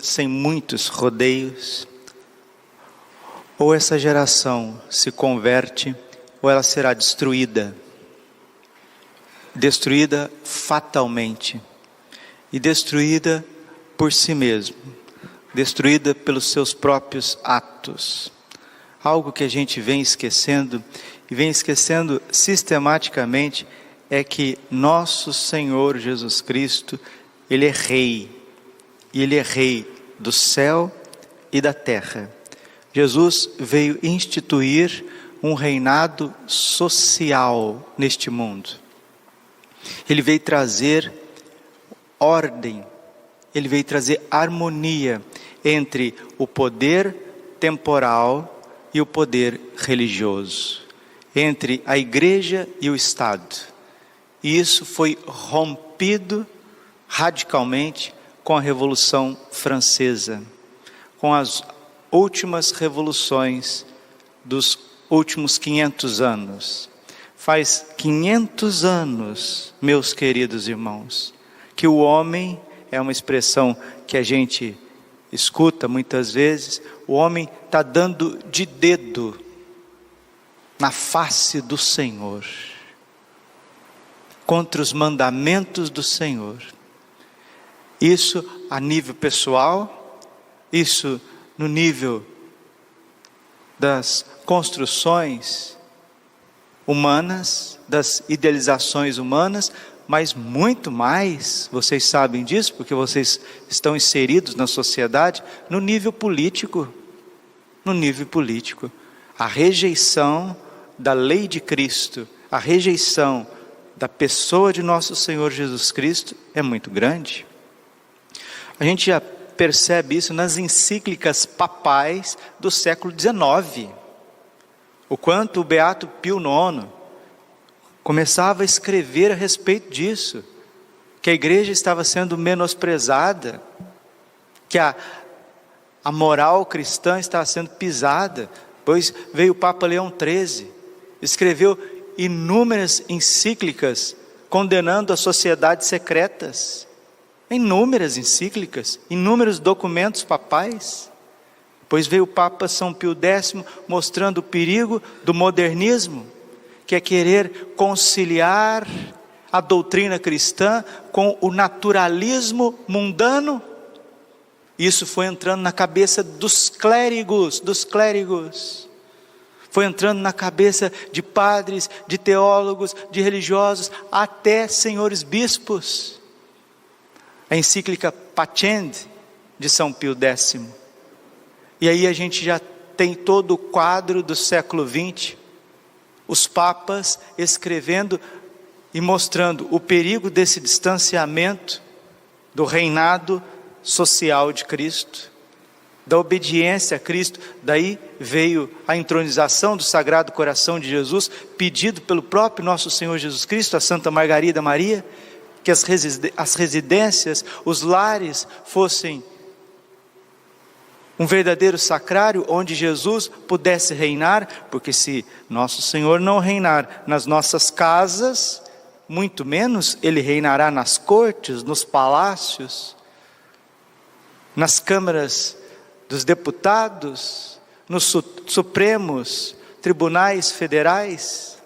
sem muitos rodeios. Ou essa geração se converte, ou ela será destruída. Destruída fatalmente. E destruída por si mesmo. Destruída pelos seus próprios atos. Algo que a gente vem esquecendo, e vem esquecendo sistematicamente, é que nosso Senhor Jesus Cristo, Ele é Rei. E Ele é Rei do céu e da terra. Jesus veio instituir um reinado social neste mundo. Ele veio trazer ordem, Ele veio trazer harmonia entre o poder temporal e o poder religioso, entre a igreja e o Estado. E isso foi rompido radicalmente com a Revolução Francesa, com as últimas revoluções dos últimos 500 anos. Faz 500 anos, meus queridos irmãos, que o homem, é uma expressão que a gente escuta muitas vezes, o homem está dando de dedo na face do Senhor, contra os mandamentos do Senhor. Isso a nível pessoal, isso no nível das construções humanas, das idealizações humanas, mas muito mais, vocês sabem disso, porque vocês estão inseridos na sociedade, no nível político. No nível político. A rejeição da lei de Cristo, a rejeição da pessoa de nosso Senhor Jesus Cristo é muito grande. A gente já percebe isso nas encíclicas papais do século XIX. O quanto o Beato Pio IX começava a escrever a respeito disso, que a igreja estava sendo menosprezada, que a moral cristã estava sendo pisada. Depois veio o Papa Leão XIII, escreveu inúmeras encíclicas condenando as sociedades secretas, inúmeras encíclicas, inúmeros documentos papais. Depois veio o Papa São Pio X mostrando o perigo do modernismo, que é querer conciliar a doutrina cristã com o naturalismo mundano. Isso foi entrando na cabeça dos clérigos, foi entrando na cabeça de padres, de teólogos, de religiosos, até senhores bispos. A encíclica Pacem de São Pio X. E aí a gente já tem todo o quadro do século XX, os papas escrevendo e mostrando o perigo desse distanciamento do reinado social de Cristo, da obediência a Cristo. Daí veio a entronização do Sagrado Coração de Jesus, pedido pelo próprio nosso Senhor Jesus Cristo, a Santa Margarida Maria, que as residências, os lares fossem um verdadeiro sacrário onde Jesus pudesse reinar, porque se nosso Senhor não reinar nas nossas casas, muito menos Ele reinará nas cortes, nos palácios, nas câmaras dos deputados, nos supremos tribunais federais.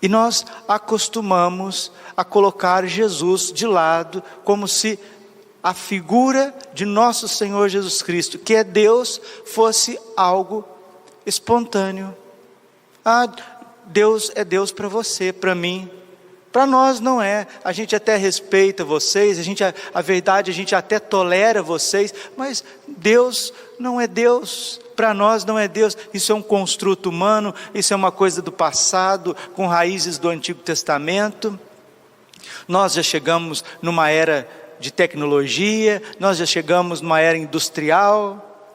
E nós acostumamos a colocar Jesus de lado, como se a figura de nosso Senhor Jesus Cristo, que é Deus, fosse algo espontâneo. Deus é Deus para você, para mim. Para nós não é. A gente até respeita vocês, a verdade, a gente até tolera vocês, mas Deus não é Deus. Para nós não é Deus. Isso é um construto humano, isso é uma coisa do passado, com raízes do Antigo Testamento. Nós já chegamos numa era de tecnologia, nós já chegamos numa era industrial,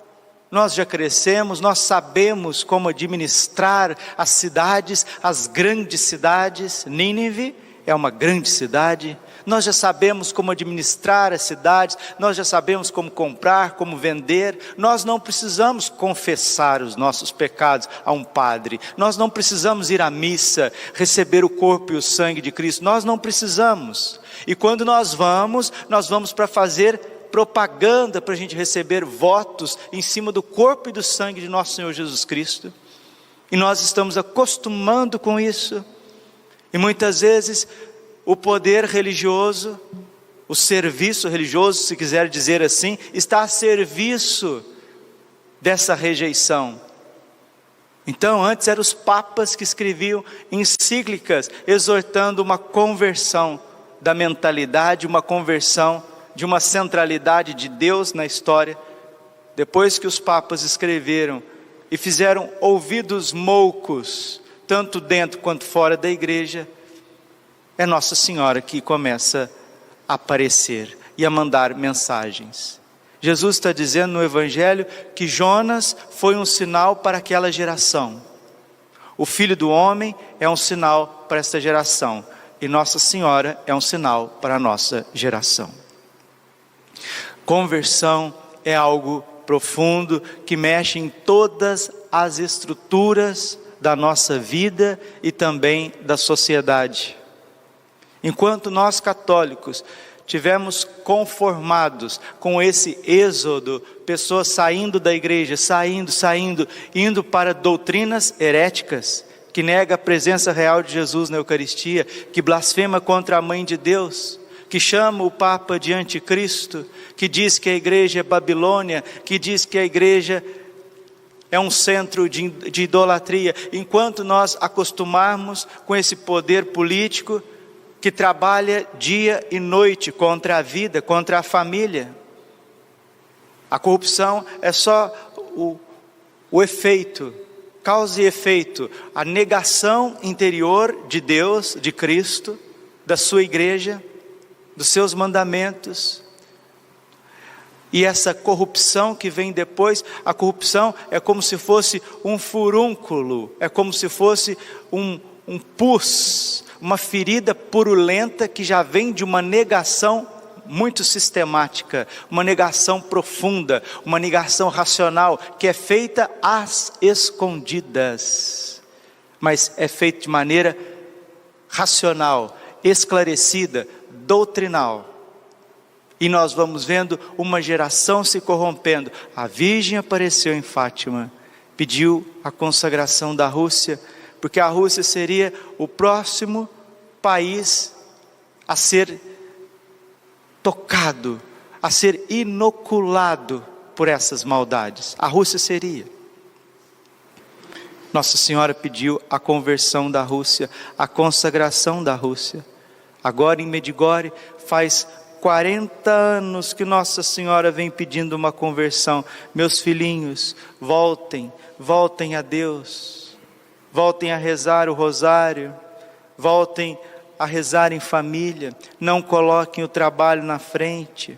nós já crescemos, nós sabemos como administrar as cidades, as grandes cidades. Nínive é uma grande cidade. Nós já sabemos como administrar as cidades, nós já sabemos como comprar, como vender. Nós não precisamos confessar os nossos pecados a um padre, nós não precisamos ir à missa, receber o corpo e o sangue de Cristo, nós não precisamos. E quando nós vamos para fazer propaganda para a gente receber votos em cima do corpo e do sangue de nosso Senhor Jesus Cristo. E nós estamos acostumando com isso. E muitas vezes o poder religioso, o serviço religioso, se quiser dizer assim, está a serviço dessa rejeição. Então, antes eram os papas que escreviam encíclicas exortando uma conversão da mentalidade, uma conversão de uma centralidade de Deus na história. Depois que os papas escreveram e fizeram ouvidos moucos, tanto dentro quanto fora da igreja, é Nossa Senhora que começa a aparecer e a mandar mensagens. Jesus está dizendo no Evangelho que Jonas foi um sinal para aquela geração. O Filho do Homem é um sinal para esta geração. E Nossa Senhora é um sinal para a nossa geração. Conversão é algo profundo que mexe em todas as estruturas da nossa vida e também da sociedade. Enquanto nós católicos tivemos conformados com esse êxodo, pessoas saindo da igreja, indo para doutrinas heréticas, que nega a presença real de Jesus na Eucaristia, que blasfema contra a Mãe de Deus, que chama o Papa de anticristo, que diz que a igreja é Babilônia, que diz que a igreja é um centro de idolatria. Enquanto nós acostumarmos com esse poder político, que trabalha dia e noite contra a vida, contra a família. A corrupção é só o efeito, causa e efeito, a negação interior de Deus, de Cristo, da sua igreja, dos seus mandamentos. E essa corrupção que vem depois, a corrupção é como se fosse um furúnculo, é como se fosse um pus, uma ferida purulenta que já vem de uma negação muito sistemática, uma negação profunda, uma negação racional, que é feita às escondidas, mas é feita de maneira racional, esclarecida, doutrinal. E nós vamos vendo uma geração se corrompendo. A Virgem apareceu em Fátima, pediu a consagração da Rússia, porque a Rússia seria o próximo país a ser tocado, a ser inoculado por essas maldades. A Rússia seria. Nossa Senhora pediu a conversão da Rússia, a consagração da Rússia. Agora em Medjugorje faz 40 anos que Nossa Senhora vem pedindo uma conversão. Meus filhinhos, voltem a Deus. Voltem a rezar o rosário, voltem a rezar em família, não coloquem o trabalho na frente,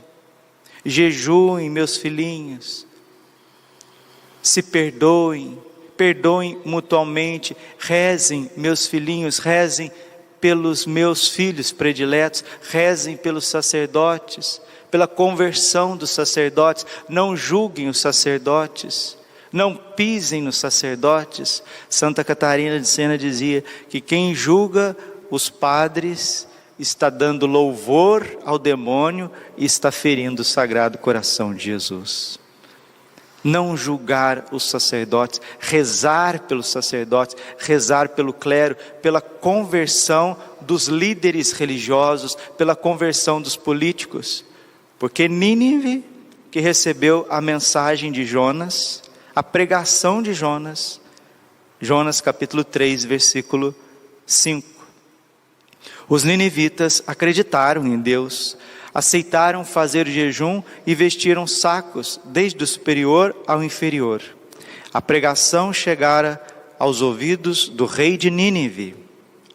jejuem, meus filhinhos, se perdoem mutuamente, rezem, meus filhinhos, rezem pelos meus filhos prediletos, rezem pelos sacerdotes, pela conversão dos sacerdotes, não julguem os sacerdotes, não pisem nos sacerdotes. Santa Catarina de Sena dizia que quem julga os padres está dando louvor ao demônio e está ferindo o Sagrado Coração de Jesus. Não julgar os sacerdotes, rezar pelos sacerdotes, rezar pelo clero, pela conversão dos líderes religiosos, pela conversão dos políticos. Porque Nínive, que recebeu a mensagem de Jonas, a pregação de Jonas, Jonas capítulo 3, versículo 5. Os ninivitas acreditaram em Deus, aceitaram fazer jejum e vestiram sacos, desde o superior ao inferior. A pregação chegara aos ouvidos do rei de Nínive.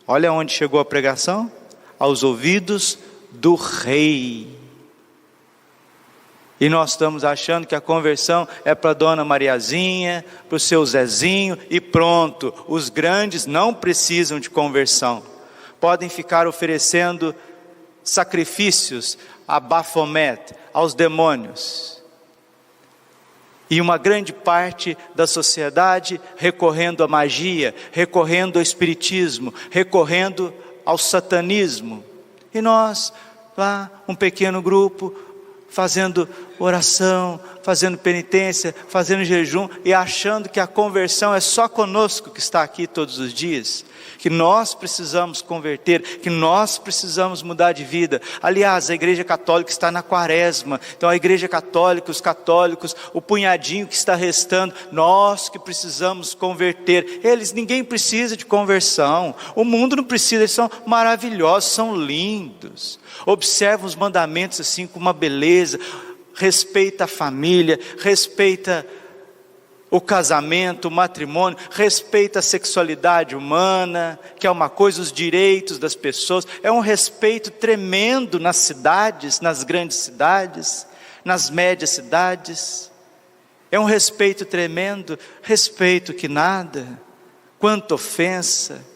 Olha onde chegou a pregação? Aos ouvidos do rei. E nós estamos achando que a conversão é para a Dona Mariazinha, para o seu Zezinho e pronto. Os grandes não precisam de conversão. Podem ficar oferecendo sacrifícios a Baphomet, aos demônios. E uma grande parte da sociedade recorrendo à magia, recorrendo ao espiritismo, recorrendo ao satanismo. E nós, lá, um pequeno grupo, fazendo oração, fazendo penitência, fazendo jejum e achando que a conversão é só conosco que está aqui todos os dias, que nós precisamos converter, que nós precisamos mudar de vida. Aliás, a Igreja Católica está na quaresma, então a Igreja Católica, os católicos, o punhadinho que está restando, nós que precisamos converter. Ninguém precisa de conversão, o mundo não precisa, eles são maravilhosos, são lindos, observam os mandamentos assim com uma beleza, respeita a família, respeita o casamento, o matrimônio, respeita a sexualidade humana, que é uma coisa, os direitos das pessoas, é um respeito tremendo nas cidades, nas grandes cidades, nas médias cidades, é um respeito tremendo, respeito que nada, quanta ofensa,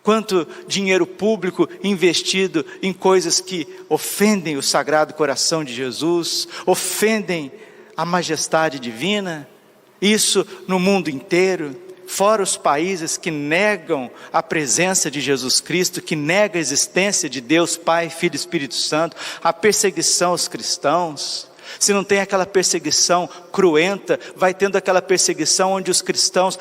quanto dinheiro público investido em coisas que ofendem o Sagrado Coração de Jesus, ofendem a majestade divina, isso no mundo inteiro, fora os países que negam a presença de Jesus Cristo, que negam a existência de Deus Pai, Filho e Espírito Santo, a perseguição aos cristãos. Se não tem aquela perseguição cruenta, vai tendo aquela perseguição onde os cristãos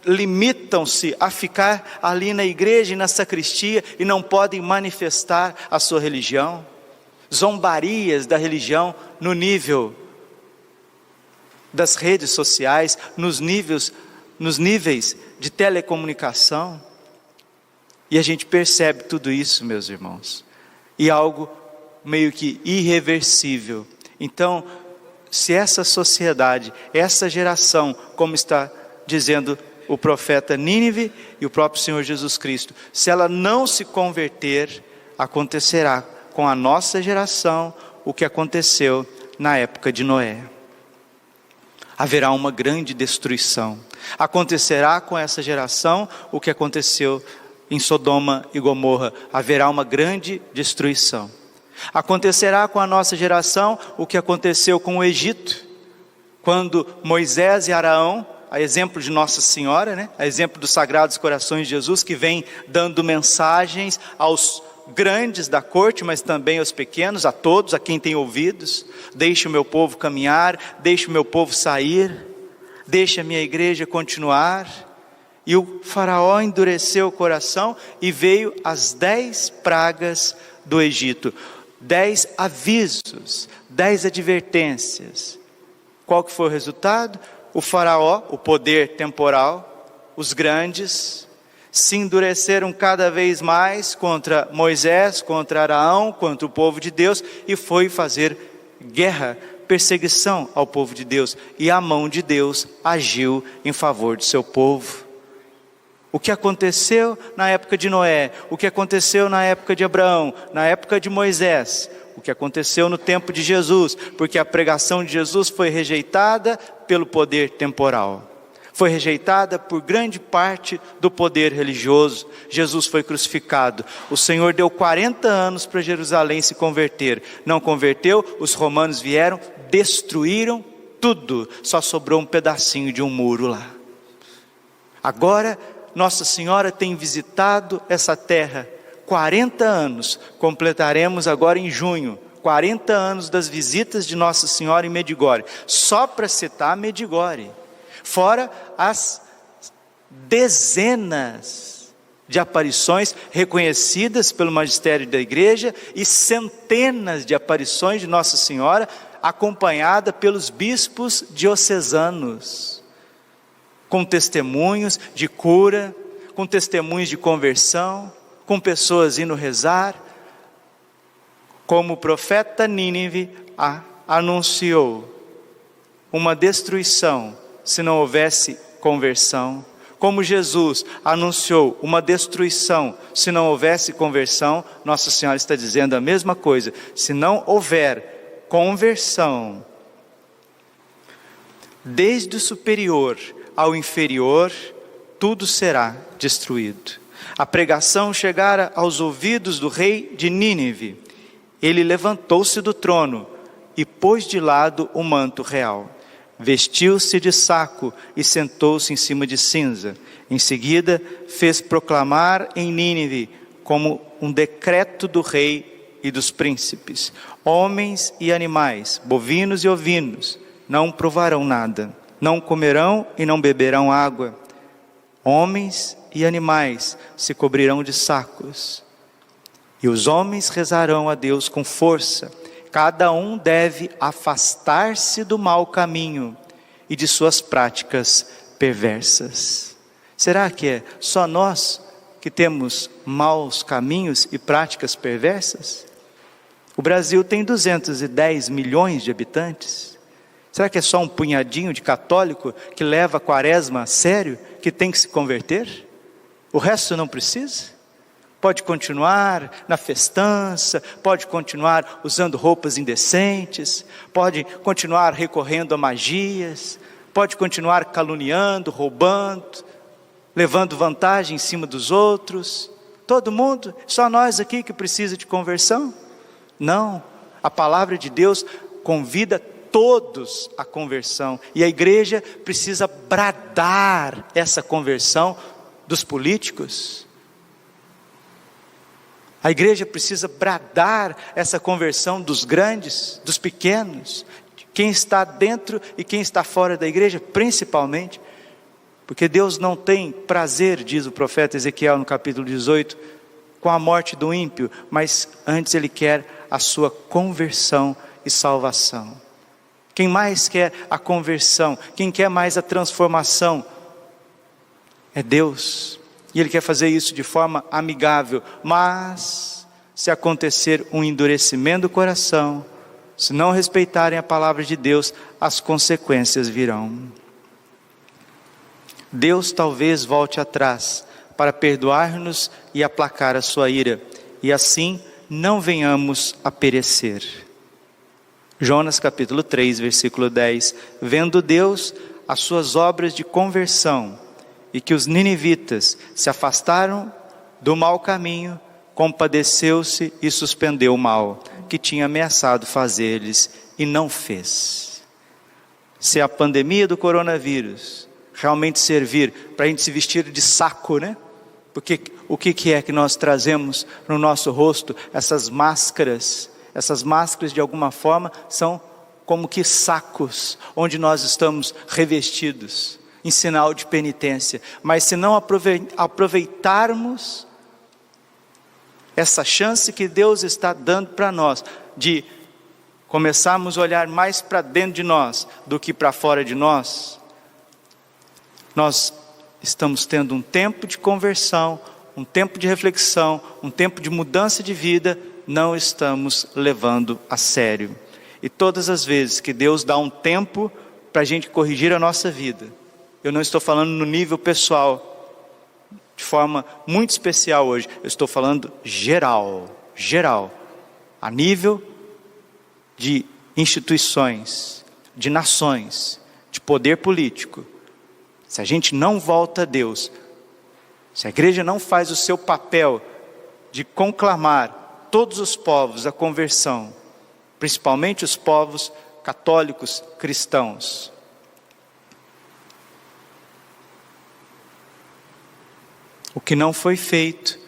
limitam-se a ficar ali na igreja e na sacristia e não podem manifestar a sua religião. Zombarias da religião no nível das redes sociais, nos níveis de telecomunicação. E a gente percebe tudo isso, meus irmãos, e algo meio que irreversível. Então, se essa sociedade, essa geração, como está dizendo o profeta Nínive e o próprio Senhor Jesus Cristo, se ela não se converter, acontecerá com a nossa geração o que aconteceu na época de Noé. Haverá uma grande destruição. Acontecerá com essa geração o que aconteceu em Sodoma e Gomorra. Haverá uma grande destruição. Acontecerá com a nossa geração o que aconteceu com o Egito, quando Moisés e Araão, a exemplo de Nossa Senhora, a exemplo dos Sagrados Corações de Jesus, que vem dando mensagens aos grandes da corte, mas também aos pequenos, a todos, a quem tem ouvidos: deixe o meu povo caminhar, deixe o meu povo sair, deixe a minha igreja continuar. E o faraó endureceu o coração e veio as 10 pragas do Egito, 10 avisos, 10 advertências. Qual que foi o resultado? O faraó, o poder temporal, os grandes, se endureceram cada vez mais contra Moisés, contra Araão, contra o povo de Deus, e foi fazer guerra, perseguição ao povo de Deus, e a mão de Deus agiu em favor do seu povo. O que aconteceu na época de Noé, o que aconteceu na época de Abraão, na época de Moisés, o que aconteceu no tempo de Jesus, porque a pregação de Jesus foi rejeitada pelo poder temporal, foi rejeitada por grande parte do poder religioso. Jesus foi crucificado, o Senhor deu 40 anos para Jerusalém se converter, não converteu, os romanos vieram, destruíram tudo, só sobrou um pedacinho de um muro lá. Agora Nossa Senhora tem visitado essa terra, 40 anos, completaremos agora em junho, 40 anos das visitas de Nossa Senhora em Medjugorje, só para citar Medjugorje, fora as dezenas de aparições reconhecidas pelo magistério da igreja e centenas de aparições de Nossa Senhora, acompanhada pelos bispos diocesanos, com testemunhos de cura, com testemunhos de conversão, com pessoas indo rezar, como o profeta Nínive anunciou uma destruição se não houvesse conversão, como Jesus anunciou uma destruição se não houvesse conversão, Nossa Senhora está dizendo a mesma coisa: se não houver conversão, desde o superior ao inferior, tudo será destruído. A pregação chegara aos ouvidos do rei de Nínive. Ele levantou-se do trono e pôs de lado o manto real. Vestiu-se de saco e sentou-se em cima de cinza. Em seguida, fez proclamar em Nínive, como um decreto do rei, e dos príncipes. Homens e animais, bovinos e ovinos, não provarão nada, não comerão e não beberão água. Homens e animais se cobrirão de sacos, e os homens rezarão a Deus com força. Cada um deve afastar-se do mau caminho e de suas práticas perversas. Será que é só nós que temos maus caminhos e práticas perversas? O Brasil tem 210 milhões de habitantes. Será que é só um punhadinho de católico que leva a quaresma a sério, que tem que se converter? O resto não precisa? Pode continuar na festança, pode continuar usando roupas indecentes, pode continuar recorrendo a magias, pode continuar caluniando, roubando, levando vantagem em cima dos outros. Todo mundo, só nós aqui que precisa de conversão? Não, a palavra de Deus convida todos à conversão, e a igreja precisa bradar essa conversão dos políticos. A igreja precisa bradar essa conversão dos grandes, dos pequenos, quem está dentro e quem está fora da igreja, principalmente, porque Deus não tem prazer, diz o profeta Ezequiel no capítulo 18, com a morte do ímpio, mas antes Ele quer a sua conversão e salvação. Quem mais quer a conversão, quem quer mais a transformação, é Deus. E Ele quer fazer isso de forma amigável, mas se acontecer um endurecimento do coração, se não respeitarem a palavra de Deus, as consequências virão. Deus talvez volte atrás para perdoar-nos e aplacar a sua ira, e assim não venhamos a perecer. Jonas capítulo 3, versículo 10. Vendo Deus as suas obras de conversão, e que os ninivitas se afastaram do mau caminho, compadeceu-se e suspendeu o mal que tinha ameaçado fazer-lhes e não fez. Se a pandemia do coronavírus realmente servir para a gente se vestir de saco, né? Porque o que é que nós trazemos no nosso rosto? Essas máscaras de alguma forma são como que sacos, onde nós estamos revestidos, em sinal de penitência. Mas se não aproveitarmos essa chance que Deus está dando para nós, de começarmos a olhar mais para dentro de nós, do que para fora de nós, nós estamos tendo um tempo de conversão, um tempo de reflexão, um tempo de mudança de vida, não estamos levando a sério. E todas as vezes que Deus dá um tempo para a gente corrigir a nossa vida, eu não estou falando no nível pessoal, de forma muito especial hoje, eu estou falando geral, a nível de instituições, de nações, de poder político. Se a gente não volta a Deus, se a igreja não faz o seu papel de conclamar todos os povos à conversão, principalmente os povos católicos cristãos, o que não foi feito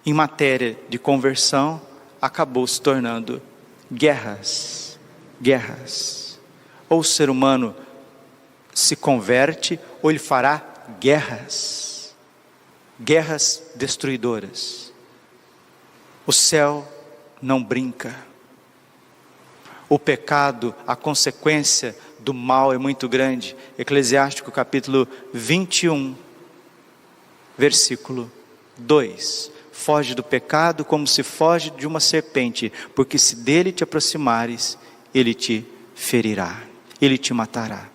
em matéria de conversão acabou se tornando guerras. Ou o ser humano se converte, ou ele fará guerras destruidoras. O céu não brinca. O pecado, a consequência do mal é muito grande. Eclesiástico capítulo 21, versículo 2. Foge do pecado como se foge de uma serpente, porque se dele te aproximares, ele te ferirá, ele te matará.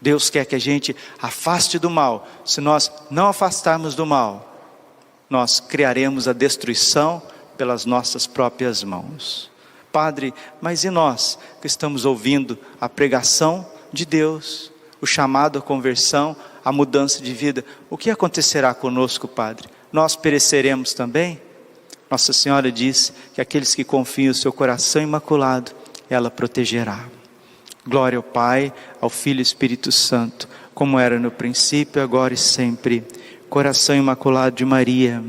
Deus quer que a gente afaste do mal. Se nós não afastarmos do mal, nós criaremos a destruição pelas nossas próprias mãos. Padre, mas e nós que estamos ouvindo a pregação de Deus, o chamado à conversão, a mudança de vida, o que acontecerá conosco, Padre? Nós pereceremos também? Nossa Senhora diz que aqueles que confiam o seu coração imaculado, ela protegerá. Glória ao Pai, ao Filho e ao Espírito Santo, como era no princípio, agora e sempre. Coração imaculado de Maria,